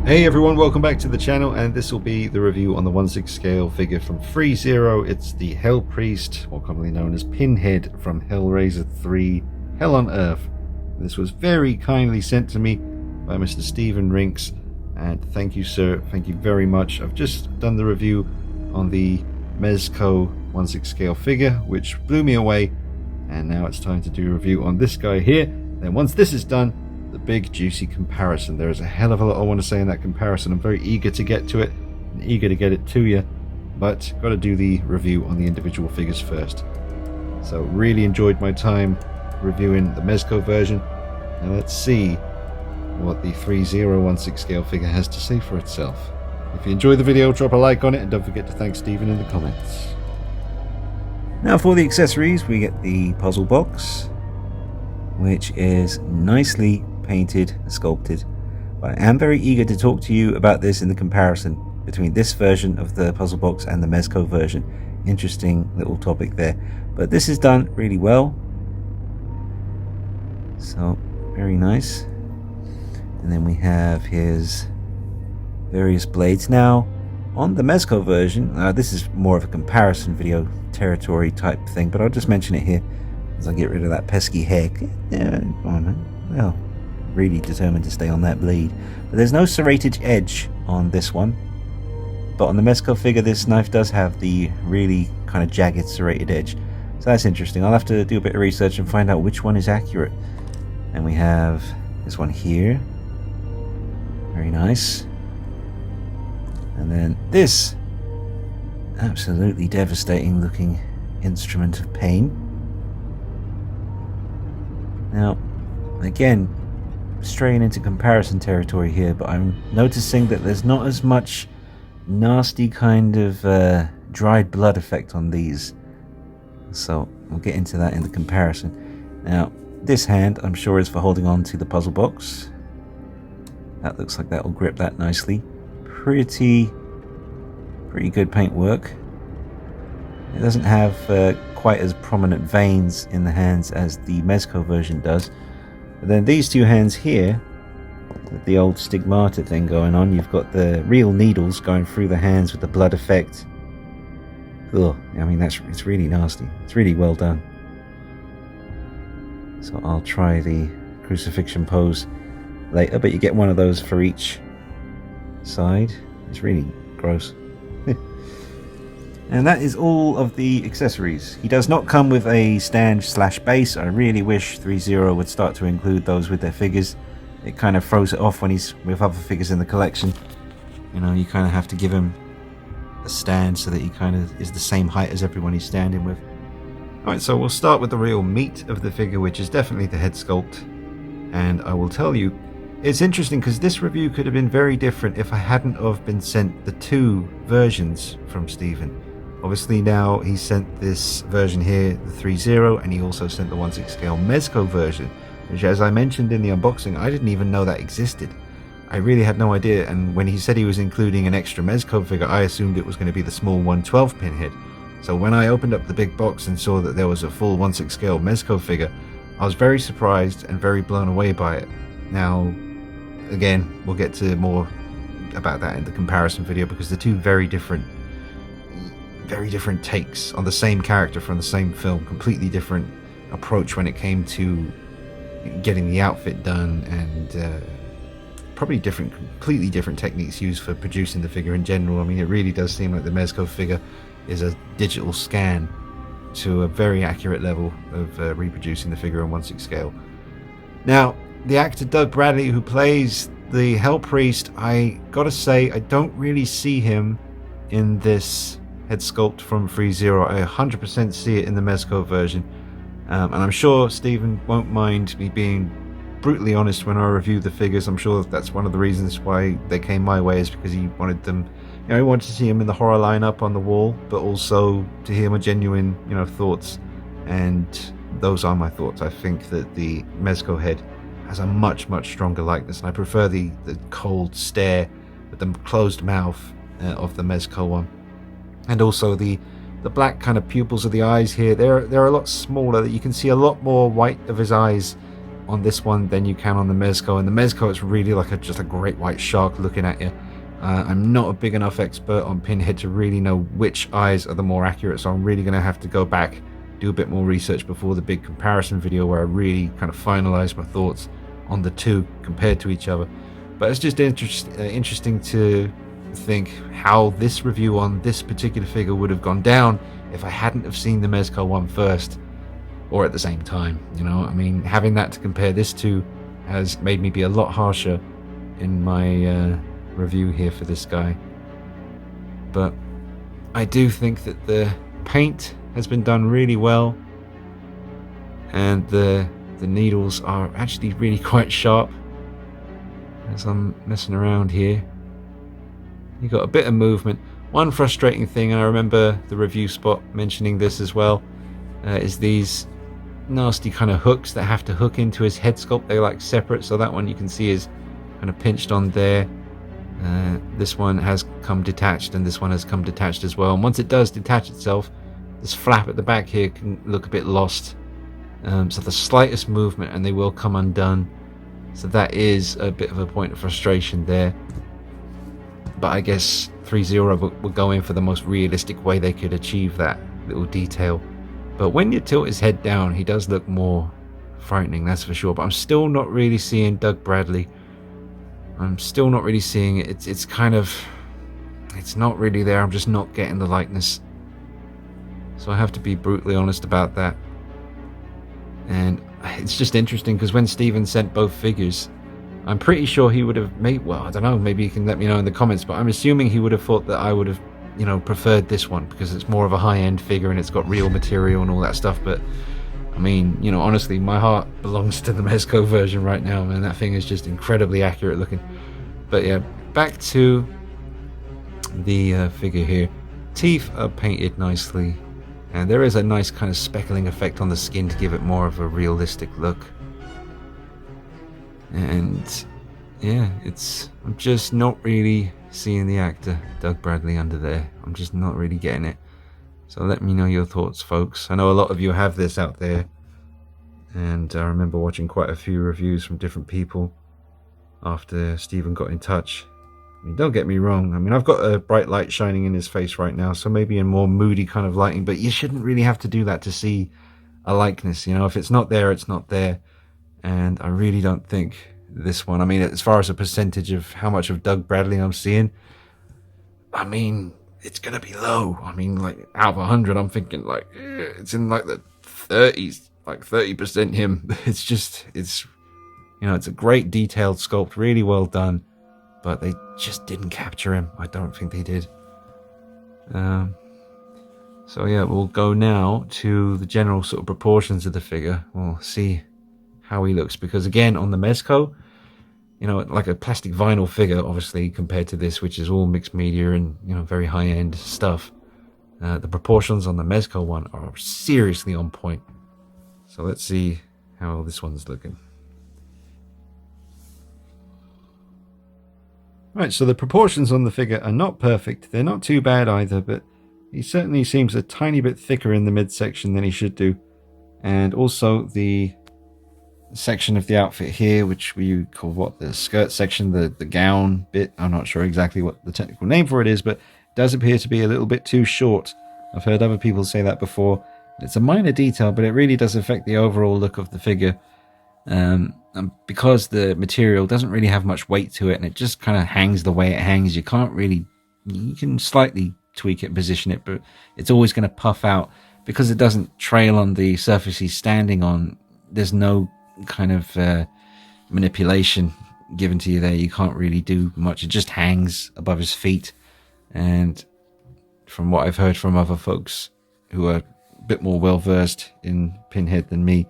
Hey everyone, welcome back to the channel, and this will be the review on the 1/6 scale figure from Threezero. It's the Hell Priest, more commonly known as Pinhead, from Hellraiser 3 Hell on Earth. This was very kindly sent to me by Mr. Steve Rinks, and thank you, sir, thank you very much. I've just done the review on the Mezco 1/6 scale figure, which blew me away, and now it's time to do a review on this guy here. Then once this is done, the big juicy comparison. There is a hell of a lot I want to say in that comparison. I'm very eager to get to it and eager to get it to you, but got to do the review on the individual figures first. So really enjoyed my time reviewing the Mezco version. Now let's see what the Threezero 1/6 scale figure has to say for itself. If you enjoyed the video, drop a like on it, and don't forget to thank Stephen in the comments. Now for the accessories, we get the puzzle box, which is nicely painted and sculpted. But I am very eager to talk to you about this in the comparison between this version of the puzzle box and the Mezco version. Interesting little topic there. But this is done really well. So, very nice. And then we have his various blades. Now, on the Mezco version, this is more of a comparison video territory type thing, but I'll just mention it here as I get rid of that pesky hair. Yeah, well, really determined to stay on that blade. But there's no serrated edge on this one. But on the Mezco figure, this knife does have the really kind of jagged serrated edge. So that's interesting. I'll have to do a bit of research and find out which one is accurate. And we have this one here. Very nice. And then this absolutely devastating looking instrument of pain. Now, again, straying into comparison territory here, but I'm noticing that there's not as much nasty kind of dried blood effect on these. So we'll get into that in the comparison. Now, this hand, I'm sure, is for holding on to the puzzle box. That looks like that will grip that nicely. Pretty good paint work. It doesn't have quite as prominent veins in the hands as the Mezco version does. But then these two hands here, with the old stigmata thing going on, you've got the real needles going through the hands with the blood effect. Ugh, I mean, it's really nasty. It's really well done. So I'll try the crucifixion pose later, but you get one of those for each side. It's really gross. And that is all of the accessories. He does not come with a stand/base. I really wish Threezero would start to include those with their figures. It kind of throws it off when he's with other figures in the collection. You know, you kind of have to give him a stand so that he kind of is the same height as everyone he's standing with. Alright, so we'll start with the real meat of the figure, which is definitely the head sculpt. And I will tell you, it's interesting because this review could have been very different if I hadn't have been sent the two versions from Stephen. Obviously now he sent this version here, the Threezero, and he also sent the 1/6 scale Mezco version, which, as I mentioned in the unboxing, I didn't even know that existed. I really had no idea, and when he said he was including an extra Mezco figure, I assumed it was going to be the small 1/12 Pinhead. So when I opened up the big box and saw that there was a full 1/6 scale Mezco figure, I was very surprised and very blown away by it. Now, again, we'll get to more about that in the comparison video, because they're two very different takes on the same character from the same film. Completely different approach when it came to getting the outfit done, and probably completely different techniques used for producing the figure in general. I mean, it really does seem like the Mezco figure is a digital scan to a very accurate level of reproducing the figure on 1/6 scale. Now, the actor Doug Bradley, who plays the Hell Priest, I gotta say, I don't really see him in this head sculpt from Threezero. I 100% see it in the Mezco version, and I'm sure Stephen won't mind me being brutally honest when I review the figures. I'm sure that's one of the reasons why they came my way, is because he wanted them, you know, he wanted to see him in the horror lineup on the wall, but also to hear my genuine, you know, thoughts. And those are my thoughts. I think that the Mezco head has a much stronger likeness, and I prefer the cold stare with the closed mouth of the Mezco one. And also the black kind of pupils of the eyes here, they're a lot smaller. You can see a lot more white of his eyes on this one than you can on the Mezco. And the Mezco is really like just a great white shark looking at you. I'm not a big enough expert on Pinhead to really know which eyes are the more accurate, so I'm really going to have to go back, do a bit more research before the big comparison video where I really kind of finalize my thoughts on the two compared to each other. But it's just interesting to think how this review on this particular figure would have gone down if I hadn't have seen the Mezco one first, or at the same time. You know, I mean, having that to compare this to has made me be a lot harsher in my review here for this guy. But I do think that the paint has been done really well, and the needles are actually really quite sharp. As I'm messing around here, you got a bit of movement. One frustrating thing, and I remember the review spot mentioning this as well, is these nasty kind of hooks that have to hook into his head sculpt. They're like separate, so that one you can see is kind of pinched on there. This one has come detached, and this one has come detached as well. And once it does detach itself, this flap at the back here can look a bit lost. So the slightest movement and they will come undone. So that is a bit of a point of frustration there. But I guess Threezero will go in for the most realistic way they could achieve that little detail. But when you tilt his head down, he does look more frightening, that's for sure. But I'm still not really seeing Doug Bradley. I'm still not really seeing it. It's kind of, it's not really there. I'm just not getting the likeness. So I have to be brutally honest about that. And it's just interesting because when Steven sent both figures, I'm pretty sure he would have made, well, I don't know, maybe you can let me know in the comments, but I'm assuming he would have thought that I would have, you know, preferred this one because it's more of a high-end figure and it's got real material and all that stuff. But I mean, you know, honestly, my heart belongs to the Mezco version right now, man. That thing is just incredibly accurate looking. But yeah, back to the figure here. Teeth are painted nicely, and there is a nice kind of speckling effect on the skin to give it more of a realistic look. And yeah, I'm just not really seeing the actor Doug Bradley under there. I'm just not really getting it. So let me know your thoughts, folks. I know a lot of you have this out there, and I remember watching quite a few reviews from different people after Steven got in touch. I mean, don't get me wrong. I mean, I've got a bright light shining in his face right now, so maybe in more moody kind of lighting, but you shouldn't really have to do that to see a likeness. You know, if it's not there, it's not there. And I really don't think this one, I mean, as far as a percentage of how much of Doug Bradley I'm seeing, I mean, it's gonna be low. I mean, like, out of 100, I'm thinking like it's in like the 30s, like 30% him. It's just, it's, you know, it's a great detailed sculpt, really well done, but they just didn't capture him. I don't think they did. So yeah, we'll go now to the general sort of proportions of the figure. We'll see how he looks, because again, on the Mezco, you know, like a plastic vinyl figure, obviously, compared to this, which is all mixed media and, you know, very high-end stuff. The proportions on the Mezco one are seriously on point. So let's see how this one's looking. Right, so the proportions on the figure are not perfect. They're not too bad either, but he certainly seems a tiny bit thicker in the midsection than he should do. And also the section of the outfit here, which we call what, the skirt section, the gown bit, I'm not sure exactly what the technical name for it is, but it does appear to be a little bit too short. I've heard other people say that before. It's a minor detail, but it really does affect the overall look of the figure, and because the material doesn't really have much weight to it and it just kind of hangs the way it hangs, you can't really, you can slightly tweak it, position it, but it's always going to puff out because it doesn't trail on the surface he's standing on. There's no kind of manipulation given to you there. You can't really do much. It just hangs above his feet. And from what I've heard from other folks who are a bit more well versed in Pinhead than me,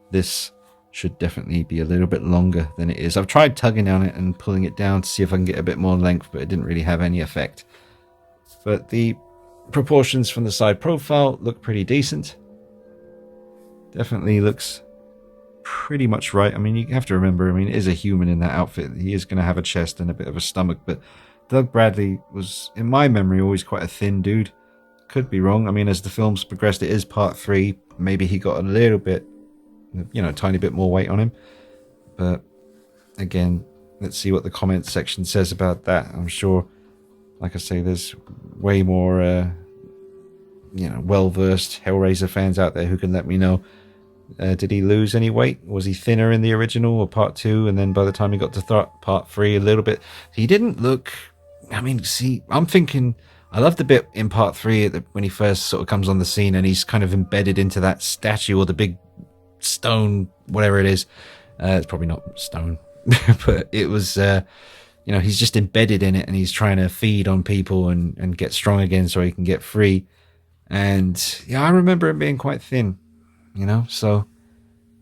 this should definitely be a little bit longer than it is. I've tried tugging on it and pulling it down to see if I can get a bit more length, but it didn't really have any effect. But the proportions from the side profile look pretty decent. Definitely looks pretty much right. I mean, you have to remember, I mean, it is a human in that outfit. He is going to have a chest and a bit of a stomach, but Doug Bradley was, in my memory, always quite a thin dude. Could be wrong. I mean, as the films progressed, it is part 3. Maybe he got a little bit, you know, a tiny bit more weight on him. But again, let's see what the comments section says about that. I'm sure, like I say, there's way more well-versed Hellraiser fans out there who can let me know. Did he lose any weight? Was he thinner in the original or part 2? And then by the time he got to part 3, a little bit. He didn't look... I mean, see, I'm thinking... I love the bit in part 3 when he first sort of comes on the scene and he's kind of embedded into that statue or the big stone, whatever it is. It's probably not stone, but it was... he's just embedded in it and he's trying to feed on people and get strong again so he can get free. And yeah, I remember him being quite thin, so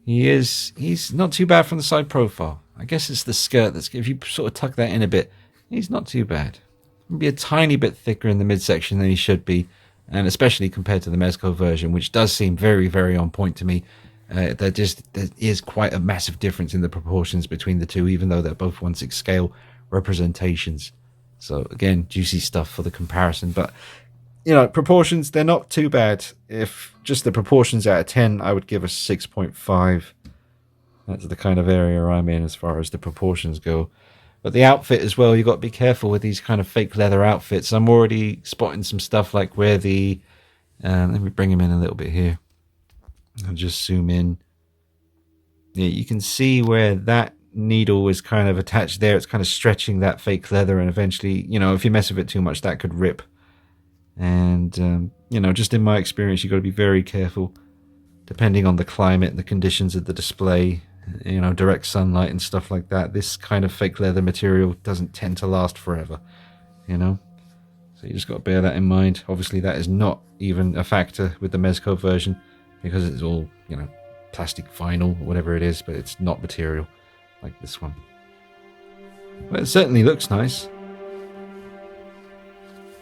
he's not too bad from the side profile. I guess it's the skirt if you sort of tuck that in a bit, he's not too bad. He'll be a tiny bit thicker in the midsection than he should be, and especially compared to the Mezco version, which does seem very, very on point to me. There is quite a massive difference in the proportions between the two, even though they're both 1/6 scale representations. So again, juicy stuff for the comparison, but proportions, they're not too bad. If just the proportions out of 10, I would give a 6.5. That's the kind of area I'm in as far as the proportions go. But the outfit as well, you've got to be careful with these kind of fake leather outfits. I'm already spotting some stuff like where the... let me bring him in a little bit here. I'll just zoom in. Yeah, you can see where that needle is kind of attached there. It's kind of stretching that fake leather, and eventually, if you mess with it too much, that could rip. And, just in my experience, you've got to be very careful, depending on the climate and the conditions of the display, direct sunlight and stuff like that. This kind of fake leather material doesn't tend to last forever, So you just got to bear that in mind. Obviously, that is not even a factor with the Mezco version because it's all, plastic vinyl, whatever it is, but it's not material like this one. But it certainly looks nice.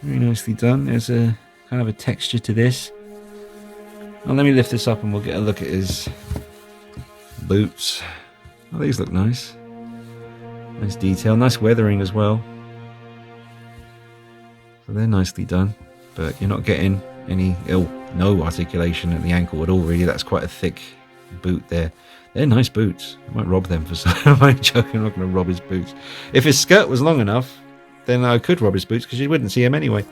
Very nicely done. There's a kind of a texture to this. Now let me lift this up and we'll get a look at his boots. Oh, these look nice. Nice detail, nice weathering as well. So they're nicely done, but you're not getting no articulation at the ankle at all, really. That's quite a thick boot there. They're nice boots. I might rob them for some. I'm joking, I'm not going to rob his boots. If his skirt was long enough, then I could rob his boots because you wouldn't see him anyway.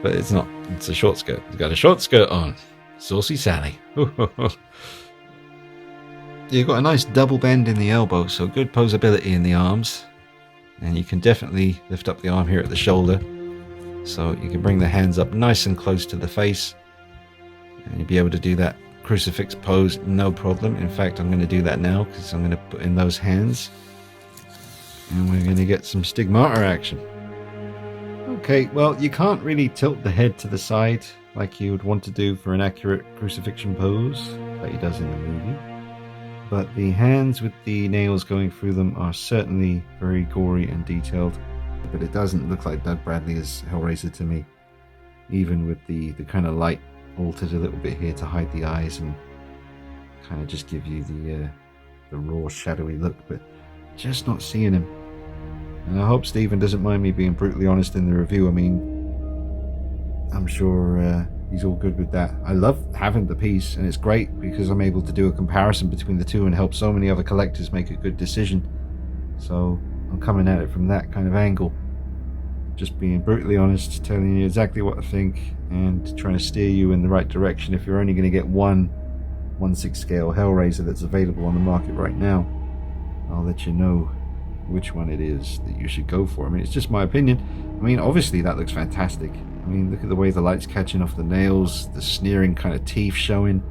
But it's not. It's a short skirt. He's got a short skirt on. Saucy Sally. You've got a nice double bend in the elbow, so good posability in the arms. And you can definitely lift up the arm here at the shoulder. So you can bring the hands up nice and close to the face. And you'll be able to do that crucifix pose, no problem. In fact, I'm going to do that now because I'm going to put in those hands. And we're going to get some stigmata action. Okay, well, you can't really tilt the head to the side like you would want to do for an accurate crucifixion pose that he does in the movie. But the hands with the nails going through them are certainly very gory and detailed. But it doesn't look like Doug Bradley as Hellraiser to me. Even with the kind of light altered a little bit here to hide the eyes and kind of just give you the raw, shadowy look. But just not seeing him. And I hope Stephen doesn't mind me being brutally honest in the review. I mean, I'm sure he's all good with that. I love having the piece, and it's great because I'm able to do a comparison between the two and help so many other collectors make a good decision. So I'm coming at it from that kind of angle. Just being brutally honest, telling you exactly what I think, and trying to steer you in the right direction. If you're only going to get one 1/6 scale Hellraiser that's available on the market right now, I'll let you know which one it is that you should go for. I mean, it's just my opinion. I mean, obviously that looks fantastic. I mean, look at the way the light's catching off the nails, the sneering kind of teeth showing,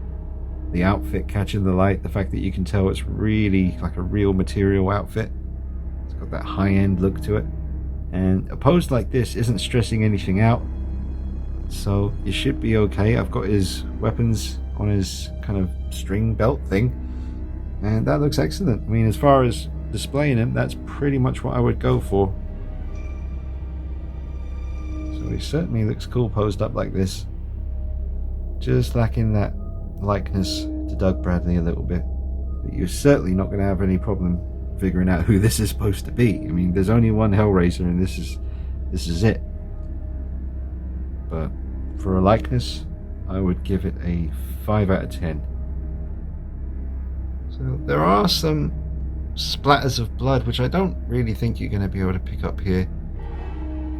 the outfit catching the light, the fact that you can tell it's really like a real material outfit. It's got that high-end look to it. And a pose like this isn't stressing anything out, so you should be okay. I've got his weapons on his kind of string belt thing, and that looks excellent. I mean, as far as displaying him, that's pretty much what I would go for. So he certainly looks cool posed up like this. Just lacking that likeness to Doug Bradley a little bit. But you're certainly not going to have any problem figuring out who this is supposed to be. I mean, there's only one Hellraiser, and this is it. But for a likeness, I would give it a 5 out of 10. So there are some splatters of blood, which I don't really think you're going to be able to pick up here.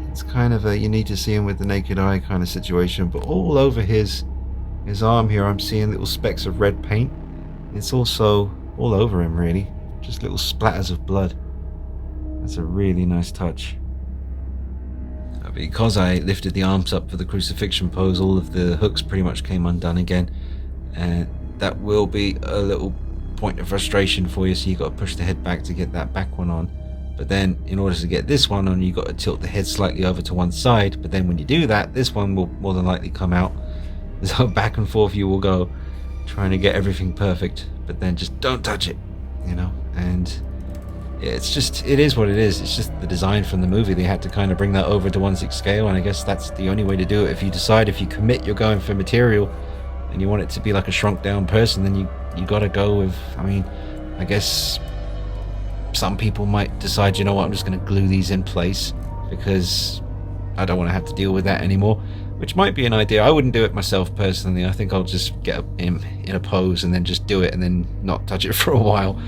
It's kind of a you need to see him with the naked eye kind of situation, but all over his arm here I'm seeing little specks of red paint. It's also all over him, really, just little splatters of blood. That's a really nice touch. Because I lifted the arms up for the crucifixion pose, all of the hooks pretty much came undone again, and that will be a little point of frustration for you, so you got to push the head back to get that back one on. But then in order to get this one on, you got to tilt the head slightly over to one side, but then when you do that, this one will more than likely come out. So back and forth you will go, trying to get everything perfect, but then just don't touch it, you know. And it is what it is. It's just the design from the movie. They had to kind of bring that over to 1/6 scale, and I guess that's the only way to do it. If you commit you're going for material and you want it to be like a shrunk down person, then you got to go with, I mean, I guess some people might decide, you know what, I'm just going to glue these in place because I don't want to have to deal with that anymore, which might be an idea. I wouldn't do it myself personally. I think I'll just get in a pose and then just do it and then not touch it for a while.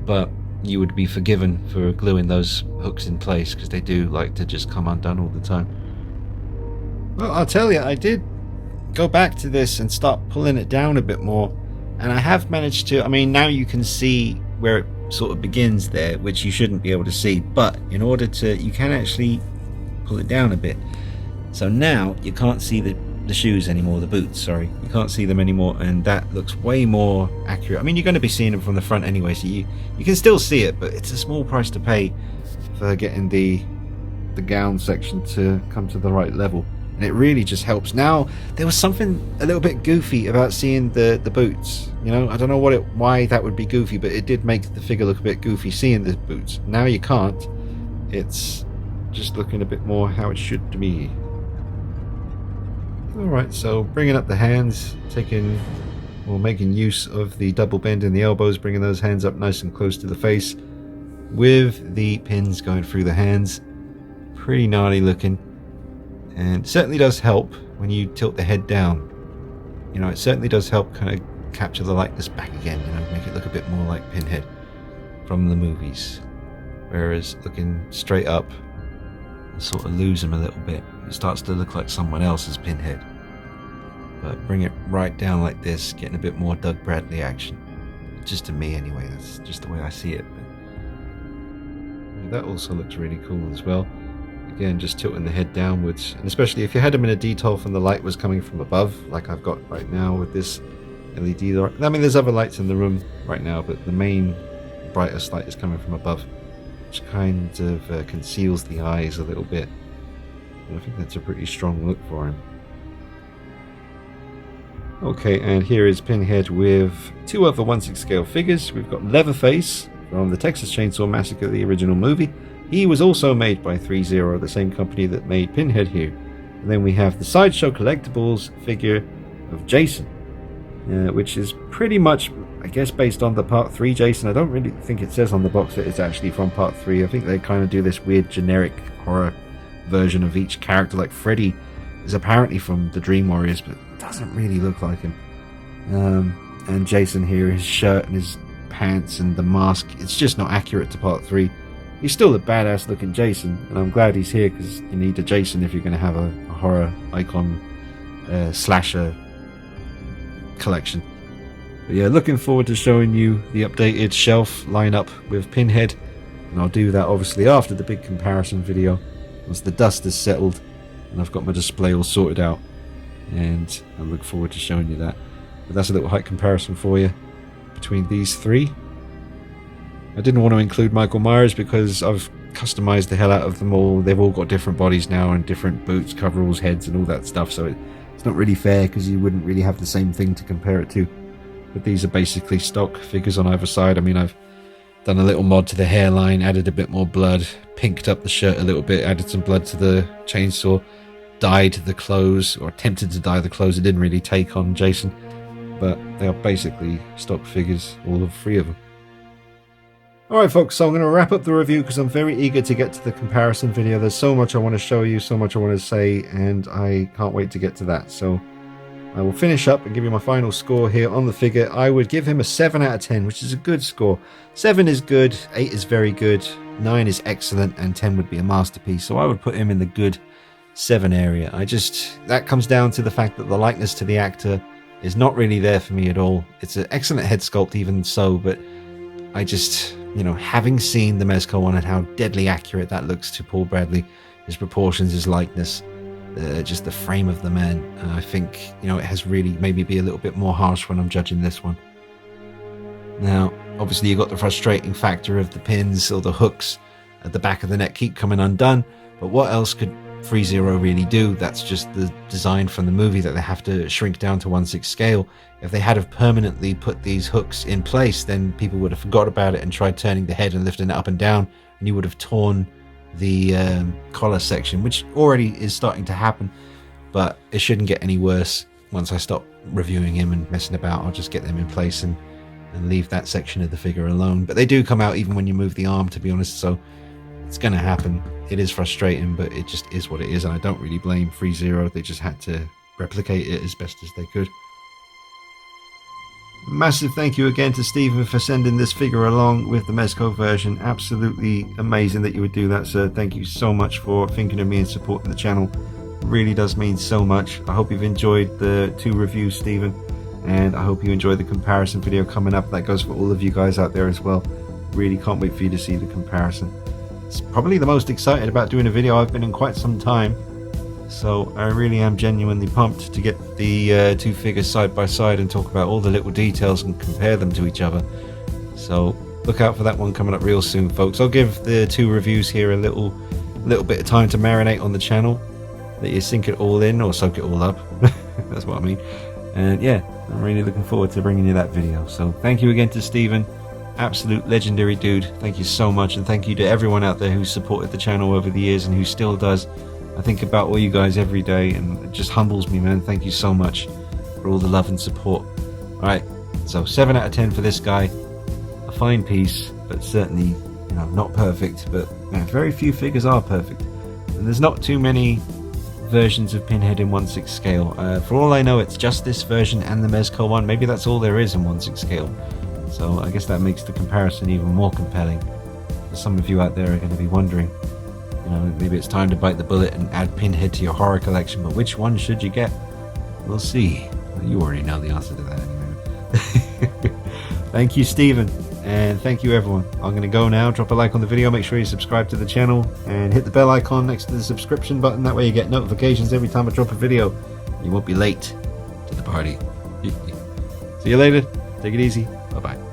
But you would be forgiven for gluing those hooks in place because they do like to just come undone all the time. Well, I'll tell you, I did go back to this and start pulling it down a bit more, and I have managed to, I mean, now you can see where it sort of begins there, which you shouldn't be able to see, but in order to, you can actually pull it down a bit. So now you can't see the shoes anymore, the boots, sorry. You can't see them anymore, and that looks way more accurate. I mean, you're going to be seeing them from the front anyway, so you can still see it, but it's a small price to pay for getting the gown section to come to the right level. And it really just helps. Now, there was something a little bit goofy about seeing the boots. You know, I don't know why that would be goofy, but it did make the figure look a bit goofy seeing the boots. Now you can't. It's just looking a bit more how it should to me. Alright, so bringing up the hands, making use of the double bend in the elbows, bringing those hands up nice and close to the face, with the pins going through the hands. Pretty gnarly looking, and it certainly does help when you tilt the head down. You know, it certainly does help kind of capture the likeness back again, you know, make it look a bit more like Pinhead from the movies. Whereas looking straight up, you sort of lose him a little bit. It starts to look like someone else's Pinhead. But bring it right down like this, getting a bit more Doug Bradley action. Just to me anyway, that's just the way I see it. But that also looks really cool as well. Again, just tilting the head downwards, and especially if you had them in a detail from the light was coming from above, like I've got right now with this LED light. I mean, there's other lights in the room right now, but the main brightest light is coming from above, which kind of conceals the eyes a little bit. And I think that's a pretty strong look for him. Okay, and here is Pinhead with two other 1/6 scale figures. We've got Leatherface from the Texas Chainsaw Massacre, the original movie. He was also made by Threezero, the same company that made Pinhead here. And then we have the Sideshow Collectibles figure of Jason, which is pretty much, I guess, based on the Part 3 Jason. I don't really think it says on the box that it's actually from Part 3. I think they kind of do this weird generic horror version of each character. Like Freddy is apparently from the Dream Warriors, but doesn't really look like him. And Jason here, his shirt and his pants and the mask, it's just not accurate to Part 3. He's still a badass looking Jason, and I'm glad he's here because you need a Jason if you're going to have a horror icon slasher collection. But yeah, looking forward to showing you the updated shelf lineup with Pinhead, and I'll do that obviously after the big comparison video once the dust is settled and I've got my display all sorted out, and I look forward to showing you that. But that's a little height comparison for you between these three. I didn't want to include Michael Myers because I've customized the hell out of them all. They've all got different bodies now and different boots, coveralls, heads and all that stuff, so it's not really fair because you wouldn't really have the same thing to compare it to. But these are basically stock figures on either side. I mean, I've done a little mod to the hairline, added a bit more blood, pinked up the shirt a little bit, added some blood to the chainsaw, dyed the clothes, or attempted to dye the clothes. It didn't really take on Jason, but they are basically stock figures, all of three of them. Alright folks, so I'm going to wrap up the review because I'm very eager to get to the comparison video. There's so much I want to show you, so much I want to say, and I can't wait to get to that. So I will finish up and give you my final score here on the figure. I would give him a 7 out of 10, which is a good score. 7 is good, 8 is very good, 9 is excellent, and 10 would be a masterpiece. So I would put him in the good 7 area. That comes down to the fact that the likeness to the actor is not really there for me at all. It's an excellent head sculpt even so, but I just, having seen the Mezco one and how deadly accurate that looks to Paul Bradley, his proportions, his likeness, just the frame of the man, I think, it has really made me be a little bit more harsh when I'm judging this one. Now, obviously you got the frustrating factor of the pins or the hooks at the back of the neck keep coming undone, but what else could Threezero really do? That's just the design from the movie that they have to shrink down to 1/6 scale. If they had have permanently put these hooks in place, then people would have forgot about it and tried turning the head and lifting it up and down, and you would have torn the collar section, which already is starting to happen, but it shouldn't get any worse. Once I stop reviewing him and messing about, I'll just get them in place and leave that section of the figure alone. But they do come out even when you move the arm, to be honest, so it's going to happen. It is frustrating, but it just is what it is, and I don't really blame Threezero. They just had to replicate it as best as they could. Massive thank you again to Stephen for sending this figure along with the Mezco version. Absolutely amazing that you would do that, sir. Thank you so much for thinking of me and supporting the channel. It really does mean so much. I hope you've enjoyed the 2 reviews, Stephen, and I hope you enjoy the comparison video coming up. That goes for all of you guys out there as well. Really can't wait for you to see the comparison. It's probably the most excited about doing a video I've been in quite some time, so I really am genuinely pumped to get the 2 figures side by side and talk about all the little details and compare them to each other. So look out for that one coming up real soon, folks. I'll give the 2 reviews here a little bit of time to marinate on the channel, that you sink it all in or soak it all up. That's what I mean. And yeah, I'm really looking forward to bringing you that video. So thank you again to Stephen. Absolute legendary dude. Thank you so much, and thank you to everyone out there who's supported the channel over the years and who still does. I think about all you guys every day, and it just humbles me, man. Thank you so much for all the love and support. Alright, so 7 out of 10 for this guy. A fine piece, but certainly, not perfect, but very few figures are perfect. And there's not too many versions of Pinhead in 1/6 scale. For all I know, it's just this version and the Mezco one. Maybe that's all there is in 1/6 scale. So I guess that makes the comparison even more compelling. For some of you out there are going to be wondering, maybe it's time to bite the bullet and add Pinhead to your horror collection, but which one should you get? We'll see. Well, you already know the answer to that anyway. Thank you, Stephen, and thank you, everyone. I'm going to go now. Drop a like on the video, make sure you subscribe to the channel, and hit the bell icon next to the subscription button. That way you get notifications every time I drop a video. You won't be late to the party. See you later. Take it easy. Bye-bye.